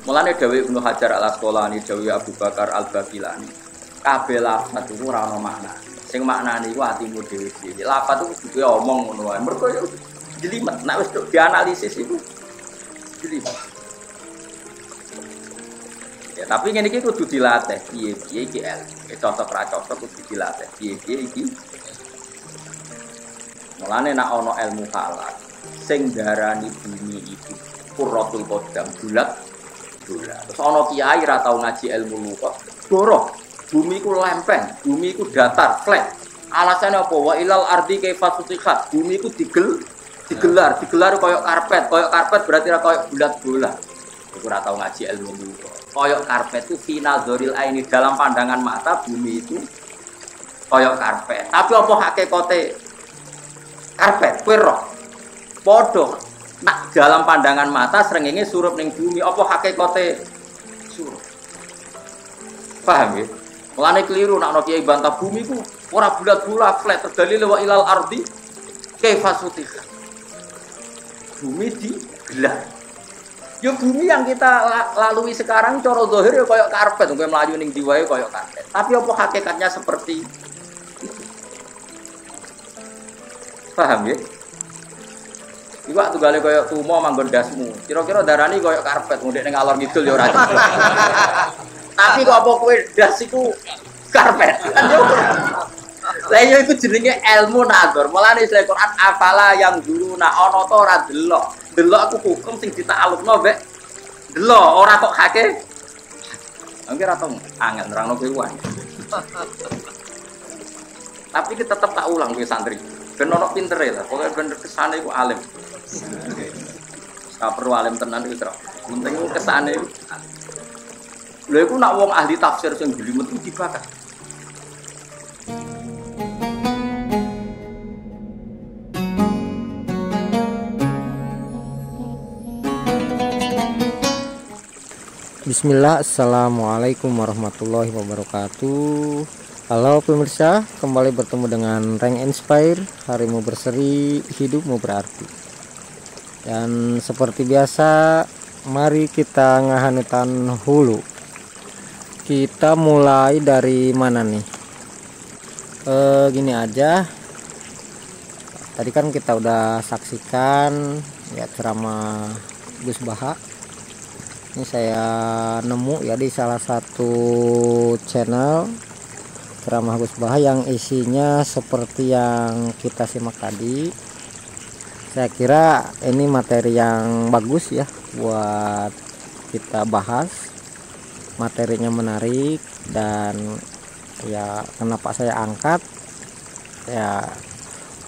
Mulane dawuh Ibnu Hajar Al Asqalani, dawuh Abu Bakar Al Baqilani, kabeh lafaz iku ora ana makna. Sing maknane iku atimu dhewe-dhewe. Lafaz iku kudu omong ngono wae. Mergo yo jelimet, nek wis dianalisis iku jelimet. Ya, tapi ngene iki kudu dilatih. Piye-piye iki cocok ra cocok kudu dilatih. Piye-piye iki. Mulane nek ana ilmu falak sing darani bumi itu Qurratul Qadam bulat. Terus ana kiai ra tau ngaji ilmu luka, goroh. Bumi ku lempeng, bumi ku datar, flat. Alasannya apa? Wa ilal ardi kaifa sutihat. Bumi ku digelar koyo karpet berarti ra koyo bulat bola. Iku ora tau ngaji ilmu luka. Koyo karpet itu final dzoril aini, dalam pandangan mata bumi itu koyo karpet. Tapi apa hakikate karpet? Kowe roh. Padha nak dalam pandangan mata srengenge surup ning bumi, apa hakikate surup? Paham ya? Mulane keliru nak ana kiai bantah bumi ku ora bulat-bulat flat, terdalil wa ilal ardi kaifa sutiha. Bumi digelar. Ya bumi yang kita lalui sekarang cara zahir ya koyo karpet, kowe mlayu ning ndi wae koyo karpet. Tapi apa hakikatnya seperti itu? Paham ya? Iku waktu gale koyo tumo manggon dasmu. Kira-kira darani koyo karpet, ndek ning alor ngidul ya ora. Tapi kok apa kowe das iku karpet? Lah yo iku jenenge ilmu nazar. Mulane Islam Quran afala yang dulu nak ana ta ora delok. Delok aku hukum sing ditaklukno mbek delok ora kok hake. Angger ora tau angel nerangno kowe wae. Tapi kita tetep tak ulang kowe santri. Ben ono pintere lah. Pokoke ben kesane iku alim. Ora perlu alim tenan iki, Tru. Penting kesane iku. Lha iku nak wong ahli tafsir sing jelimet iki dibakar. Bismillah, assalamualaikum warahmatullahi wabarakatuh. Halo pemirsa, kembali bertemu dengan Rank Inspire. Harimu berseri, hidupmu berarti. Dan seperti biasa, mari kita ngahanutan hulu. Kita mulai dari mana nih? Gini aja. Tadi kan kita udah saksikan ya ceramah Gus Baha. Ini saya nemu ya di salah satu channel ceramah Gus Baha yang isinya seperti yang kita simak tadi. Saya kira ini materi yang bagus ya buat kita bahas. Materinya menarik dan ya kenapa saya angkat ya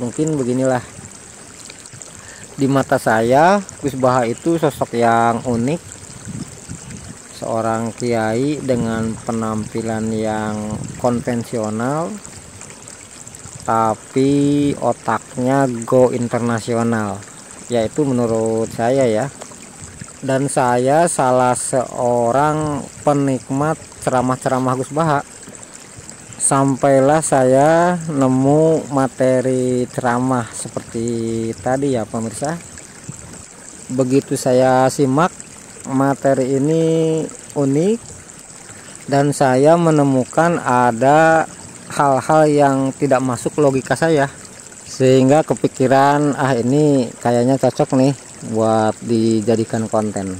mungkin beginilah. Di mata saya Gus Baha itu sosok yang unik, seorang kiai dengan penampilan yang konvensional tapi otaknya go internasional, yaitu menurut saya ya. Dan saya salah seorang penikmat ceramah-ceramah Gus Baha. Sampailah saya nemu materi ceramah seperti tadi ya pemirsa. Begitu saya simak, materi ini unik dan saya menemukan ada hal-hal yang tidak masuk logika saya, sehingga kepikiran ini kayaknya cocok nih buat dijadikan konten.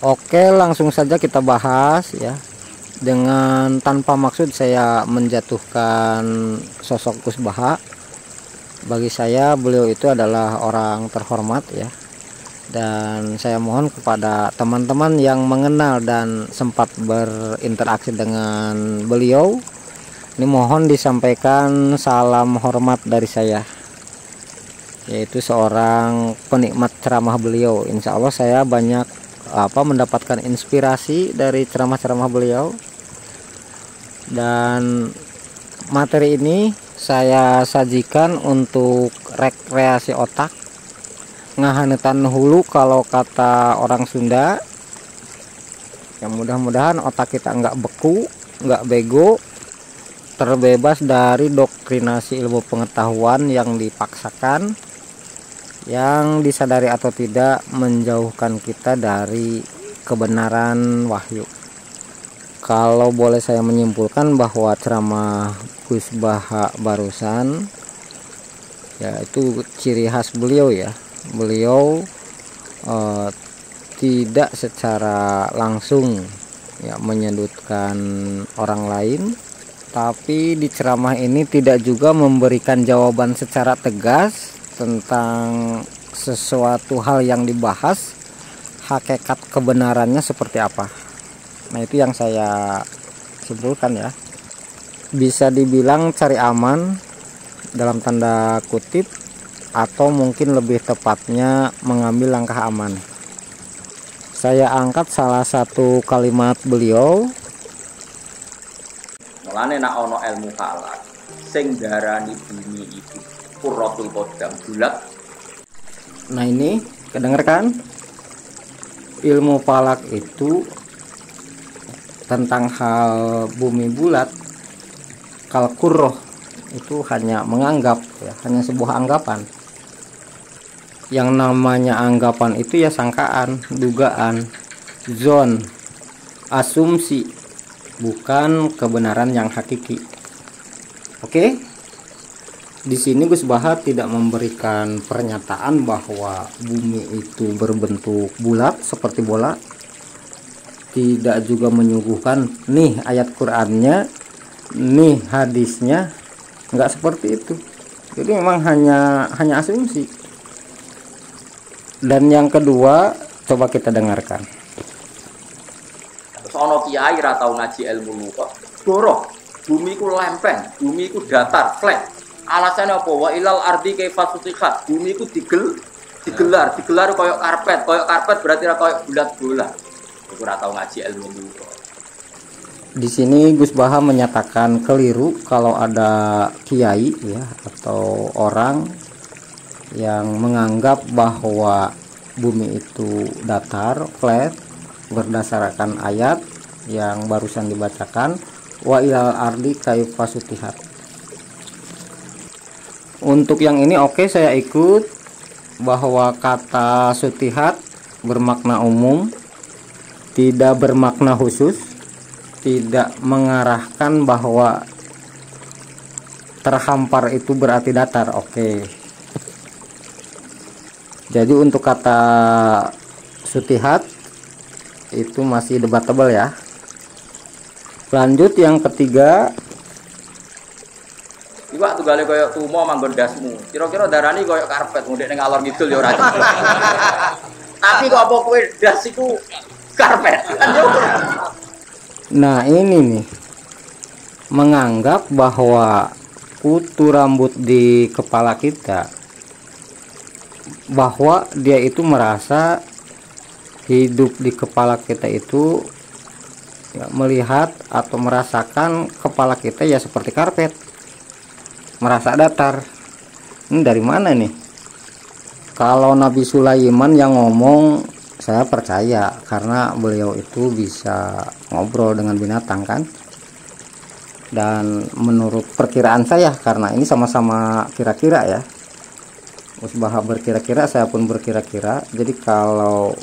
Oke, langsung saja kita bahas ya. Dengan tanpa maksud saya menjatuhkan sosok Gus Baha. Bagi saya beliau itu adalah orang terhormat ya. Dan saya mohon kepada teman-teman yang mengenal dan sempat berinteraksi dengan beliau, ini mohon disampaikan salam hormat dari saya, yaitu seorang penikmat ceramah beliau. Insya Allah saya banyak mendapatkan inspirasi dari ceramah-ceramah beliau. Dan materi ini saya sajikan untuk rekreasi otak, ngahanetan hulu kalau kata orang Sunda. Yang mudah-mudahan otak kita nggak beku, nggak bego, terbebas dari doktrinasi ilmu pengetahuan yang dipaksakan, yang disadari atau tidak menjauhkan kita dari kebenaran wahyu. Kalau boleh saya menyimpulkan bahwa ceramah Gus Baha barusan ya itu ciri khas beliau ya. Beliau tidak secara langsung ya menyudutkan orang lain, tapi di ceramah ini tidak juga memberikan jawaban secara tegas tentang sesuatu hal yang dibahas, hakikat kebenarannya seperti apa. Nah, itu yang saya simpulkan ya. Bisa dibilang cari aman dalam tanda kutip, atau mungkin lebih tepatnya mengambil langkah aman. Saya angkat salah satu kalimat beliau. Mulane nak ono ilmu falak sing darani bumi itu Qurratul Qadam bulat. Nah, ini kedengarkan? Ilmu falak itu tentang hal bumi bulat, kalkurroh itu hanya menganggap ya, hanya sebuah anggapan. Yang namanya anggapan itu ya sangkaan, dugaan, zon, asumsi, bukan kebenaran yang hakiki. Oke? Di sini Gus Baha tidak memberikan pernyataan bahwa bumi itu berbentuk bulat seperti bola. Tidak juga menyuguhkan nih ayat Qur'annya, nih hadisnya, nggak seperti itu. Jadi memang hanya asumsi. Dan yang kedua, coba kita dengarkan. Terus ono kiai ra tau ngaji ilmu luka. Goroh, bumi ku lempeng, bumi ku datar, flat. Alasannya apa? Wa ilal ardi kaifa sutihat. Bumi ku digelar koyok karpet. Koyok karpet berarti ra koyok bulat-bulat. Aku ora tau ngaji ilmu luka. Di sini Gus Baha menyatakan keliru kalau ada kiai ya atau orang yang menganggap bahwa bumi itu datar, flat, berdasarkan ayat yang barusan dibacakan, wa ilal ardi kaifa sutihat. Untuk yang ini oke, saya ikut bahwa kata sutihat bermakna umum, tidak bermakna khusus, tidak mengarahkan bahwa terhampar itu berarti datar. Oke. Jadi untuk kata sutihat itu masih debatable ya. Lanjut yang ketiga. Iwak tunggale koyo tumo manggon dasmu. Kira-kira darani koyo karpet ngundek ning alor ngidul ya ora. Tapi kok apa kowe das iku karpet? Nah, ini nih. Menganggap bahwa kutu rambut di kepala kita, bahwa dia itu merasa hidup di kepala kita itu ya, melihat atau merasakan kepala kita ya seperti karpet, merasa datar. Ini dari mana nih? Kalau Nabi Sulaiman yang ngomong, saya percaya karena beliau itu bisa ngobrol dengan binatang kan. Dan menurut perkiraan saya, karena ini sama-sama kira-kira ya, Gus Baha berkira-kira, saya pun berkira-kira. Jadi kalau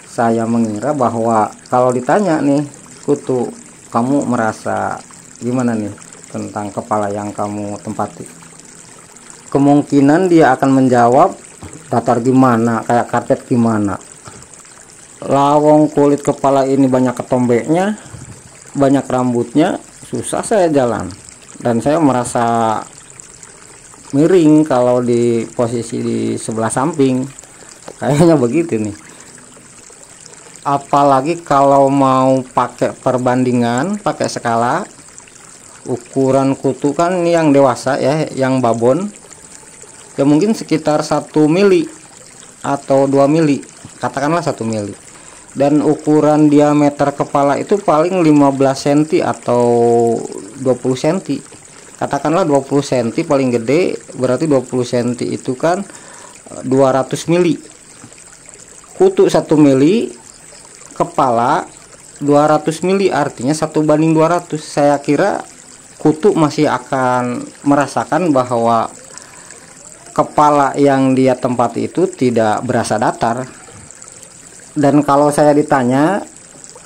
saya mengira bahwa kalau ditanya nih, kutu, kamu merasa gimana nih tentang kepala yang kamu tempati, kemungkinan dia akan menjawab datar gimana, kayak karpet gimana. Lawong kulit kepala ini banyak ketombeknya, banyak rambutnya, susah saya jalan. Dan saya merasa miring kalau di posisi di sebelah samping. Kayaknya begitu nih. Apalagi kalau mau pakai perbandingan, pakai skala, ukuran kutu kan yang dewasa ya, yang babon, ya mungkin sekitar 1 mili atau 2 mili, katakanlah 1 mili. Dan ukuran diameter kepala itu paling 15 cm atau 20 cm. Katakanlah 20 cm paling gede, berarti 20 cm itu kan 200 mili. Kutu 1 mili, kepala 200 mili, artinya 1:200. Saya kira kutu masih akan merasakan bahwa kepala yang dia tempati itu tidak berasa datar. Dan kalau saya ditanya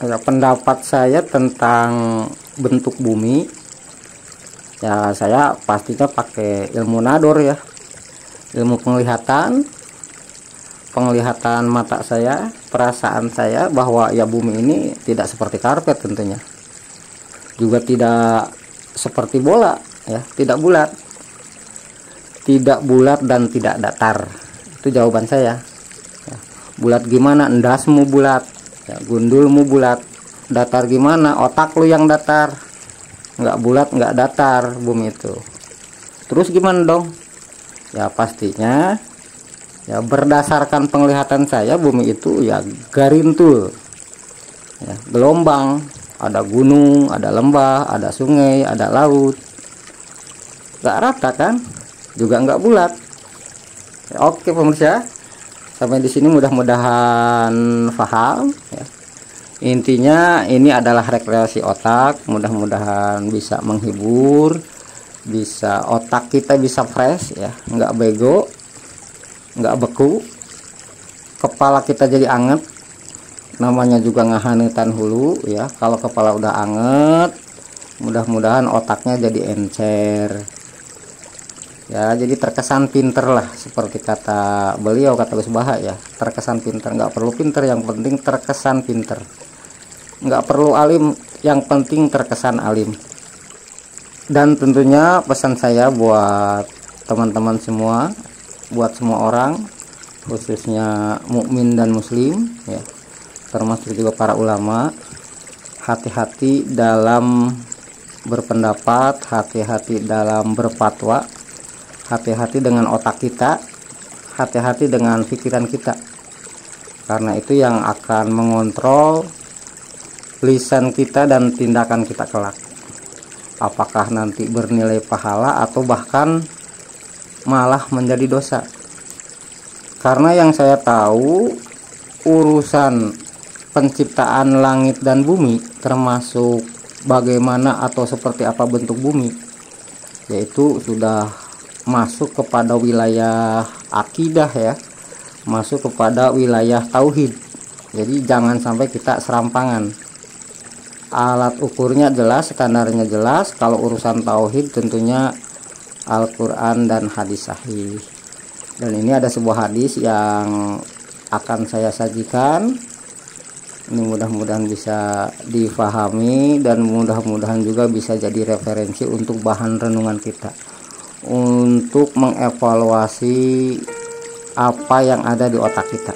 ya, pendapat saya tentang bentuk bumi, ya saya pastinya pakai ilmu nador ya, ilmu penglihatan mata saya, perasaan saya bahwa ya bumi ini tidak seperti karpet tentunya, juga tidak seperti bola ya, tidak bulat dan tidak datar. Itu jawaban saya. Bulat gimana? Endasmu bulat, ya, gundulmu bulat. Datar gimana? Otak lu yang datar. Nggak bulat, nggak datar bumi itu. Terus gimana dong? Ya pastinya ya berdasarkan penglihatan saya bumi itu ya garintul, ya, gelombang, ada gunung, ada lembah, ada sungai, ada laut. Nggak rata kan? Juga nggak bulat. Ya, oke pemirsa. Sampai di sini mudah-mudahan paham ya. Intinya ini adalah rekreasi otak, mudah-mudahan bisa menghibur, bisa otak kita bisa fresh ya, nggak bego, nggak beku, kepala kita jadi anget, namanya juga ngahanetan hulu ya. Kalau kepala udah anget, mudah-mudahan otaknya jadi encer. Ya, jadi terkesan pinter lah, seperti kata beliau, kata Gus Baha ya, terkesan pinter. Nggak perlu pinter, yang penting terkesan pinter. Nggak perlu alim, yang penting terkesan alim. Dan tentunya pesan saya buat teman-teman semua, buat semua orang, khususnya mukmin dan muslim ya, termasuk juga para ulama, hati-hati dalam berpendapat, hati-hati dalam berfatwa, hati-hati dengan otak kita, hati-hati dengan pikiran kita, karena itu yang akan mengontrol lisan kita dan tindakan kita kelak. Apakah nanti bernilai pahala atau bahkan malah menjadi dosa. Karena yang saya tahu, urusan penciptaan langit dan bumi, termasuk bagaimana atau seperti apa bentuk bumi, yaitu sudah masuk kepada wilayah akidah ya, masuk kepada wilayah tauhid. Jadi jangan sampai kita serampangan. Alat ukurnya jelas, standarnya jelas. Kalau urusan tauhid tentunya Al-Quran dan hadis sahih. Dan ini ada sebuah hadis yang akan saya sajikan. Ini mudah-mudahan bisa difahami dan mudah-mudahan juga bisa jadi referensi untuk bahan renungan kita, untuk mengevaluasi apa yang ada di otak kita.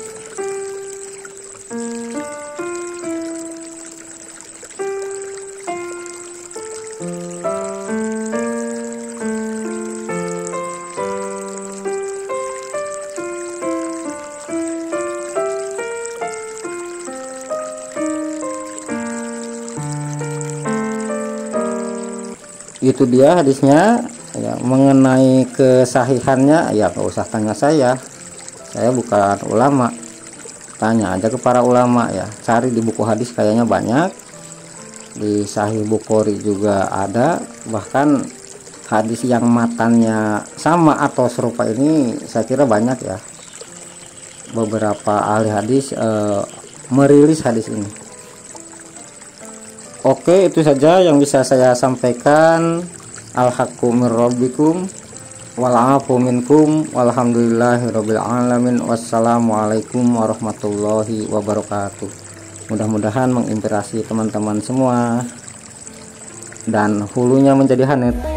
Itu dia hadisnya ya. Mengenai kesahihannya ya nggak usah tanya saya bukan ulama, tanya aja ke para ulama ya. Cari di buku hadis kayaknya banyak, di Sahih Bukhari juga ada, bahkan hadis yang matannya sama atau serupa ini saya kira banyak ya. Beberapa ahli hadis merilis hadis ini. Oke, itu saja yang bisa saya sampaikan. Al-haqqu min rabbikum wal 'afu minkum walhamdulillahirabbil alamin. Wassalamualaikum warahmatullahi wabarakatuh. Mudah-mudahan menginspirasi teman-teman semua dan hulunya menjadi hanet.